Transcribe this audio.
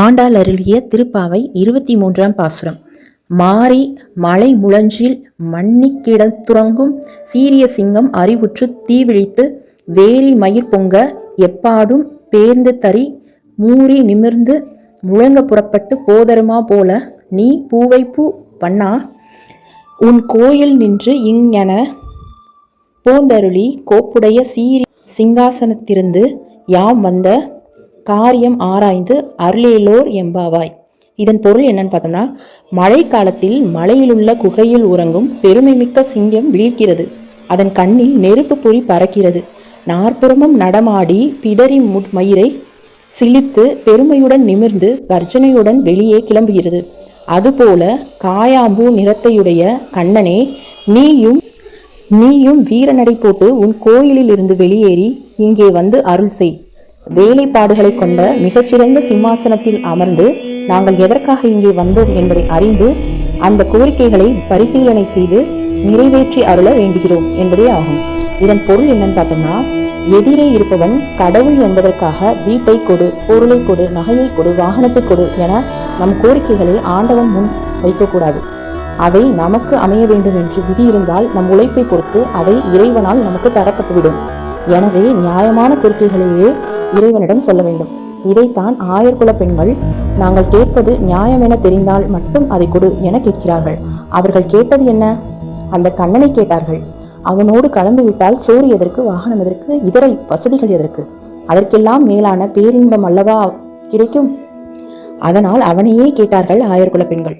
ஆண்டாள் அருளிய திருப்பாவை 23ஆம் பாசுரம். மாரி மலை முழஞ்சில் மன்னி கிடத்துறங்கும் சீரிய சிங்கம் அறிவுற்று தீவிழித்து வேரி மயிர் பொங்க எப்பாடும் பேர்ந்து தறி மூறி நிமிர்ந்து முழங்க புறப்பட்டு போதருமா போல நீ பூவைப்பூ வண்ணா உன் கோயில் நின்று இங்ஙன போந்தருளி கோப்புடைய சீரி சிங்காசனத்திருந்து யாம் வந்த காரியம் ஆராய்ந்து அருளேலோர் எம்பாவாய். இதன் பொருள் என்னன்னு பார்த்தோம்னா, மழை காலத்தில் மலையிலுள்ள குகையில் உறங்கும் பெருமைமிக்க சிங்கம் வீழ்கிறது. அதன் கண்ணில் நெருப்பு பொறி பறக்கிறது. நாற்புறமும் நடமாடி பிடரி மயிரை சிலித்து பெருமையுடன் நிமிர்ந்து கர்ஜனையுடன் வெளியே கிளம்புகிறது. அதுபோல காயாம்பூ நிறத்தையுடைய கண்ணனே, நீயும் வீரநடை போட்டு உன் கோயிலில் இருந்து வெளியேறி இங்கே வந்து அருள் செய். வேலைப்பாடுகளை கொண்ட மிகச்சிறந்த சிம்மாசனத்தில் அமர்ந்து நாங்கள் எதற்காக இங்கே வந்தோம் என்பதை அறிந்து அந்த கோரிக்கைகளை பரிசீலனை செய்து நிறைவேற்றி அருள வேண்டுகிறோம் என்பதே ஆகும். இதன் பொருள் என்னன்னு பார்த்தோம்னா, எதிரே இருப்பவன் கடவுள் என்பதற்காக வீட்டை கொடு, பொருளை கொடு, நகையை கொடு, வாகனத்தை கொடு என நம் கோரிக்கைகளை ஆண்டவன் முன் வைக்கக்கூடாது. அவை நமக்கு அமைய வேண்டும் என்று விதி இருந்தால் நம் உழைப்பை பொறுத்து அவை இறைவனால் நமக்கு தரப்பட்டுவிடும். எனவே நியாயமான கோரிக்கைகளையே இறைவனிடம் சொல்ல வேண்டும். இதைத்தான் ஆயர்குல பெண்கள் நாங்கள் கேட்பது நியாயம் என தெரிந்தால் மட்டும் அதை கொடு என கேட்கிறார்கள். அவர்கள் கேட்டது என்ன? அந்த கண்ணனை கேட்டார்கள். அவனோடு கலந்து விட்டால் சோறு எதற்கு, வாகனம் எதற்கு, இதர வசதிகள் எதற்கு? அதற்கெல்லாம் மேலான பேரின்பம் அல்லவா கிடைக்கும்? அதனால் அவனையே கேட்டார்கள் ஆயர்குல பெண்கள்.